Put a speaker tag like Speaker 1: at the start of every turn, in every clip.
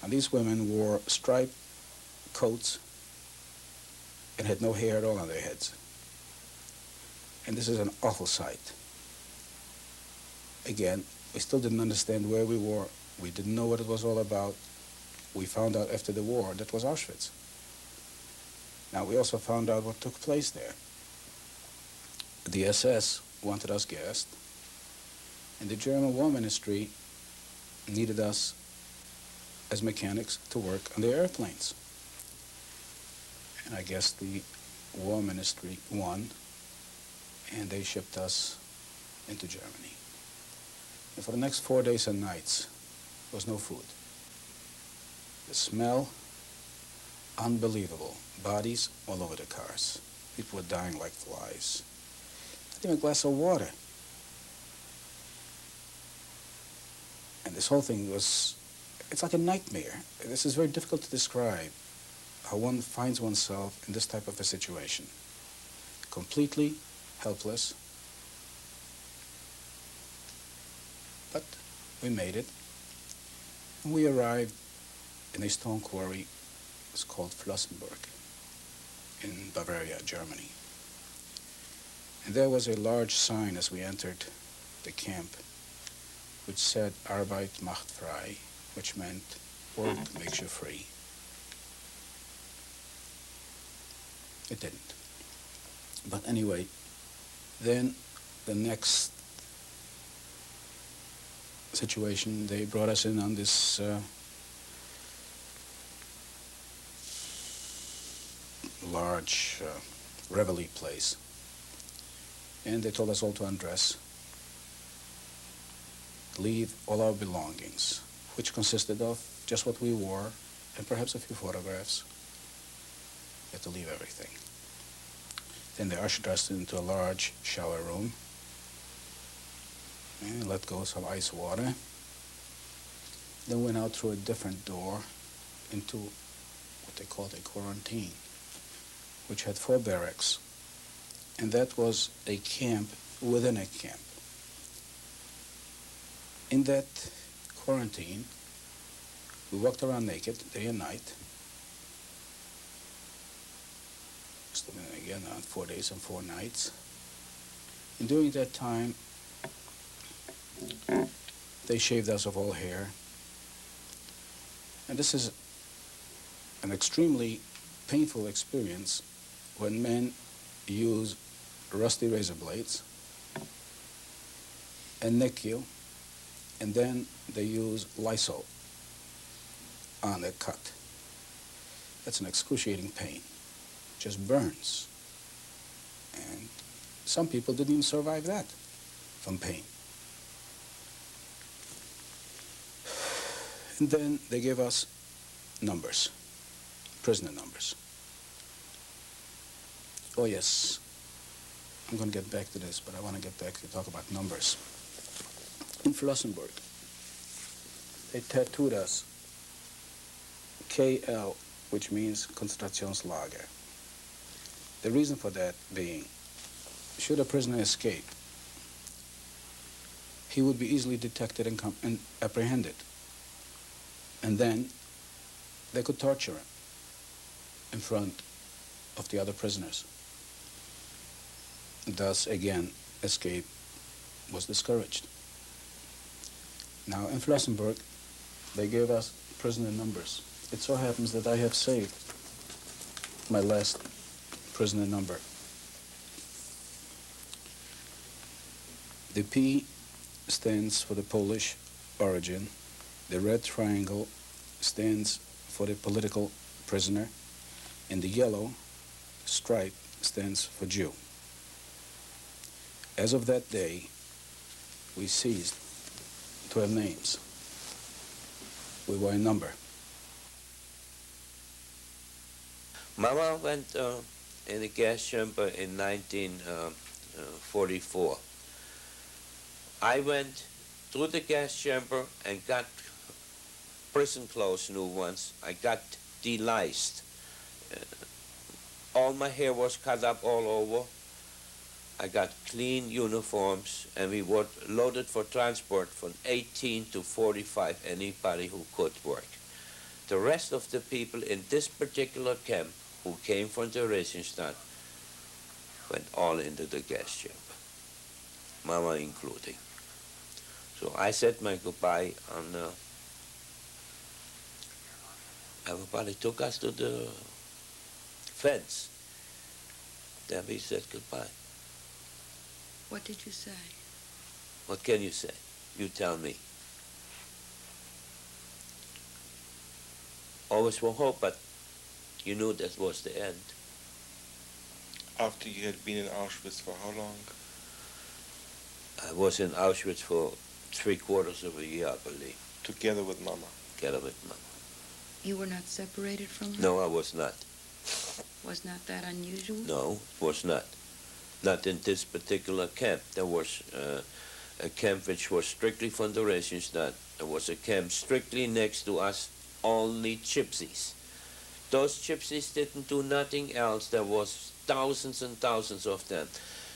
Speaker 1: And these women wore striped coats and had no hair at all on their heads. And this is an awful sight. Again, we still didn't understand where we were. We didn't know what it was all about. We found out after the war that was Auschwitz. Now, we also found out what took place there. The SS wanted us gassed, and the German War Ministry needed us as mechanics to work on their airplanes. And I guess the War Ministry won, and they shipped us into Germany. And for the next 4 days and nights, there was no food. The smell, unbelievable. Bodies all over the cars. People were dying like flies. Not even a glass of water. And this whole thing was, it's like a nightmare. This is very difficult to describe, how one finds oneself in this type of a situation. Completely helpless. But we made it. And we arrived in a stone quarry. It's called Flossenburg in Bavaria, Germany. And there was a large sign as we entered the camp which said Arbeit macht frei, which meant work makes you free. It didn't. But anyway, then the next situation, they brought us in on this large reveille place. And they told us all to undress, leave all our belongings, which consisted of just what we wore and perhaps a few photographs. We had to leave everything. Then they ushered us into a large shower room and let go some ice water. Then went out through a different door into what they called a quarantine, which had 4 barracks. And that was a camp within a camp. In that quarantine, we walked around naked day and night. Again, on 4 days and 4 nights. And during that time, they shaved us of all hair. And this is an extremely painful experience when men use rusty razor blades and nick you, and then they use Lysol on a cut. That's an excruciating pain. Just burns. And some people didn't even survive that from pain. And then they gave us numbers, prisoner numbers. Oh yes, I'm going to get back to this, but I want to get back to talk about numbers. In Flossenburg, they tattooed us KL, which means Konzentrationslager. The reason for that being, should a prisoner escape, he would be easily detected and apprehended. And then they could torture him in front of the other prisoners. Thus, again, escape was discouraged. Now, in Flossenburg, they gave us prisoner numbers. It so happens that I have saved my last prisoner number. The P stands for the Polish origin. The red triangle stands for the political prisoner, and the yellow stripe stands for Jew. As of that day, we ceased to have names. We were a number.
Speaker 2: Mama went in the gas chamber in 1944. I went through the gas chamber and got prison clothes, new ones. I got deliced. All my hair was cut up all over. I got clean uniforms, and we were loaded for transport from 18 to 45, anybody who could work. The rest of the people in this particular camp who came from the Theresienstadt went all into the gas chamber, Mama including. So I said my goodbye, and everybody took us to the fence. Then we said goodbye.
Speaker 3: What did you say?
Speaker 2: What can you say? You tell me. Always for hope, but you knew that was the end.
Speaker 4: After you had been in Auschwitz for how long?
Speaker 2: I was in Auschwitz for 3/4 of a year, I believe,
Speaker 4: Together with Mama.
Speaker 2: together with Mama.
Speaker 3: You were not separated from her?
Speaker 2: No, I was not.
Speaker 3: Was not that unusual?
Speaker 2: No, was not. Not in this particular camp. There was a camp which was strictly from the Theresienstadt. There was a camp strictly next to us, only gypsies. Those gypsies didn't do nothing else. There was thousands and thousands of them.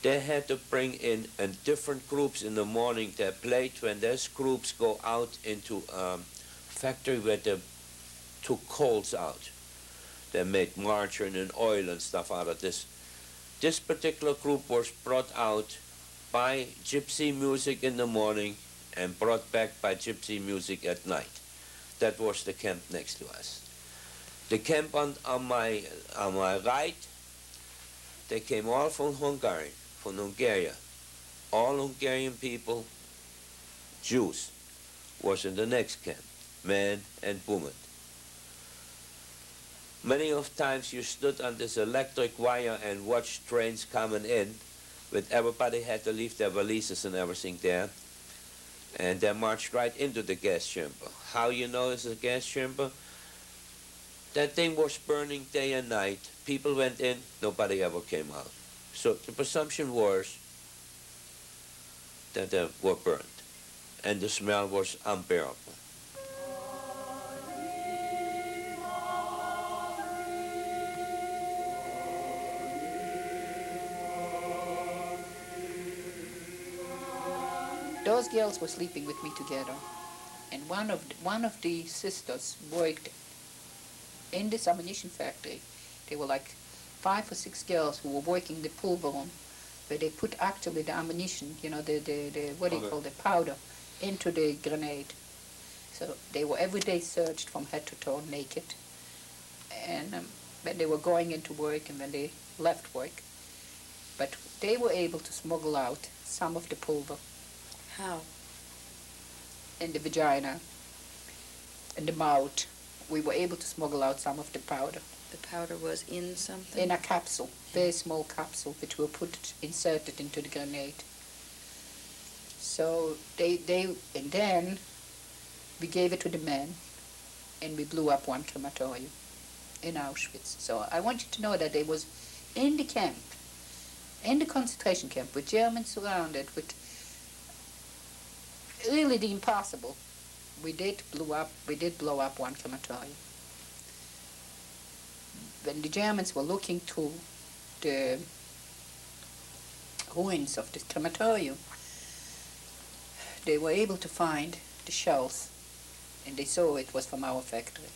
Speaker 2: They had to bring in different groups in the morning. They played when those groups go out into a factory where they took coals out. They made margarine and oil and stuff out of this. This particular group was brought out by gypsy music in the morning and brought back by gypsy music at night. That was the camp next to us. The camp on my right, they came all from Hungary, from Hungary. All Hungarian people, Jews, was in the next camp, men and women. Many of times you stood on this electric wire and watched trains coming in, with everybody had to leave their valises and everything there, and they marched right into the gas chamber. How you know it's a gas chamber? That thing was burning day and night. People went in, nobody ever came out. So the presumption was that they were burned, and the smell was unbearable.
Speaker 5: Those girls were sleeping with me together, and one of the sisters worked in this ammunition factory. They were like 5 or 6 girls who were working the pulver room, where they put actually the ammunition, you know, the what do you call the powder, into the grenade. So they were every day searched from head to toe naked, and when they were going into work and when they left work. But they were able to smuggle out some of the pulver
Speaker 3: How?
Speaker 5: in the vagina, in the mouth. We were able to smuggle out some of the powder
Speaker 3: The powder was in something?
Speaker 5: in a capsule, very small capsule, which were inserted into the grenade. So and then we gave it to the men, and we blew up one crematorium in Auschwitz. So I want you to know that they was in the camp, in the concentration camp, with Germans surrounded, with really the impossible. We did blow up one crematorium. When the Germans were looking through the ruins of the crematorium, they were able to find the shells, and they saw it was from our factory.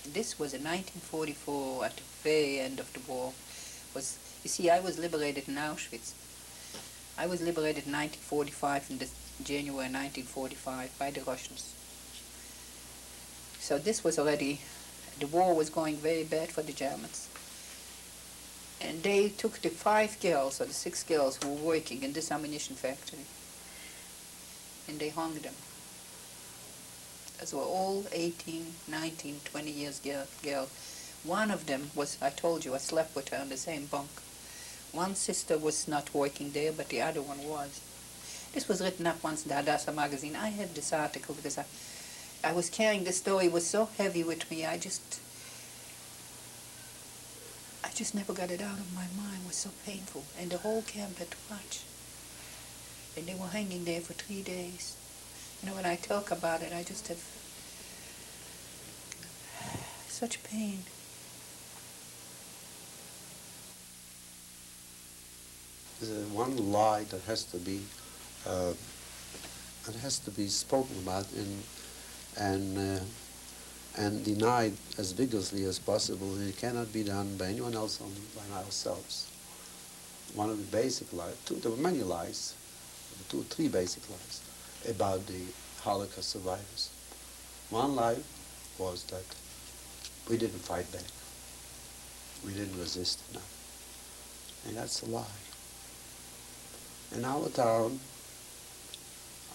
Speaker 5: And this was in 1944, at the very end of the war. You see, I was liberated in Auschwitz. I was liberated in 1945, in January 1945, by the Russians. So this was already, the war was going very bad for the Germans. And they took the 5 girls, or the 6 girls who were working in this ammunition factory, and they hung them. Those were all 18, 19, 20 years girl. One of them was, I told you, I slept with her in the same bunk. One sister was not working there, but the other one was. This was written up once in the Hadassah magazine. I had this article because I was carrying this story. It was so heavy with me. I just never got it out of my mind. It was so painful. And the whole camp had to watch. And they were hanging there for 3 days. You know, when I talk about it, I just have such pain.
Speaker 6: There's one lie that has to be It has to be spoken about and denied as vigorously as possible, and it cannot be done by anyone else, only by ourselves. One of the basic lies, there were many lies, 2 or 3 basic lies about the Holocaust survivors. One lie was that we didn't fight back. We didn't resist enough. And that's a lie. In our town,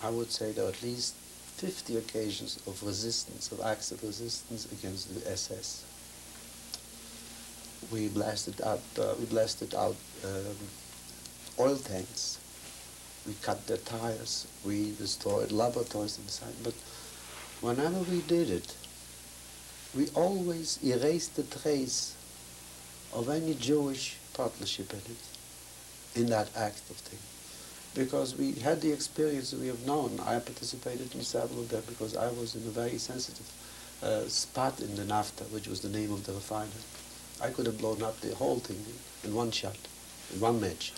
Speaker 6: I would say there are at least 50 occasions of resistance, of acts of resistance against the SS. We blasted out oil tanks. We cut their tires. We destroyed laboratories inside. But whenever we did it, we always erased the trace of any Jewish partnership in it, in that act of thing. Because we had the experience we have known. I participated in several of them because I was in a very sensitive spot in the NAFTA, which was the name of the refinery. I could have blown up the whole thing in one shot, in one match.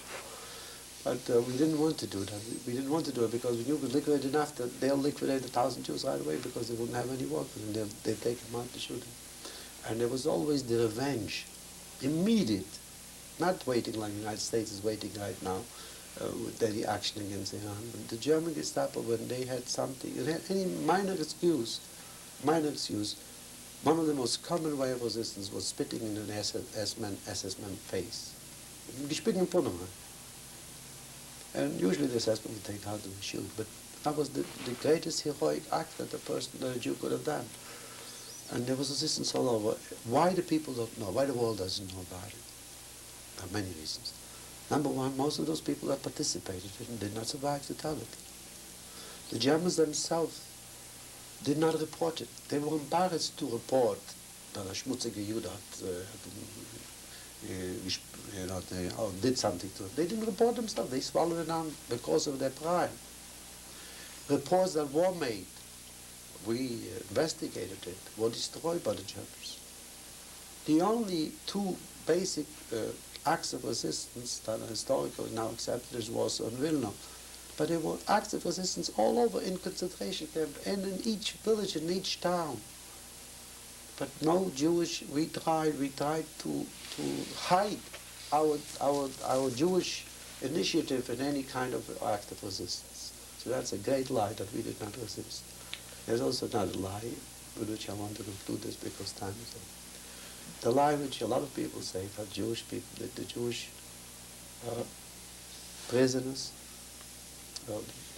Speaker 6: But we didn't want to do that. We didn't want to do it because we knew we liquidated NAFTA. They'll liquidate 1,000 Jews right away because they wouldn't have any workers, and they'd take them out to shoot them. And there was always the revenge, immediate, not waiting like the United States is waiting right now, with any action against Iran. But the German Gestapo, when they had something, any minor excuse, one of the most common way of resistance was spitting in an SS-man face. Spitting in front of him. And usually the SS-man would take out and shoot, but that was the greatest heroic act that a Jew could have done. And there was resistance all over. Why the people don't know, why the world doesn't know about it? There are many reasons. Number one, most of those people that participated did not survive to tell it. The Germans themselves did not report it. They were embarrassed to report that a schmutzige Jude did something to it. They didn't report themselves. They swallowed it down because of their pride. Reports that were made, we investigated it, were destroyed by the Germans. The only 2 basic acts of resistance that are historically now accepted is Warsaw and Wilno. But there were acts of resistance all over in concentration camps and in each village, in each town. But no Jewish, we tried to hide our Jewish initiative in any kind of act of resistance. So that's a great lie that we did not resist. There's also another lie with which I want to conclude this because time is up. The lie which a lot of people say that Jewish people, that the Jewish prisoners,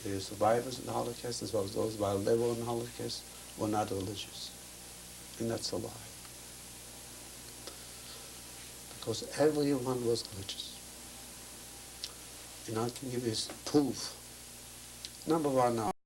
Speaker 6: the survivors in the Holocaust, as well as those while they were in the Holocaust, were not religious. And that's a lie. Because everyone was religious. And I can give you proof. Number one, now,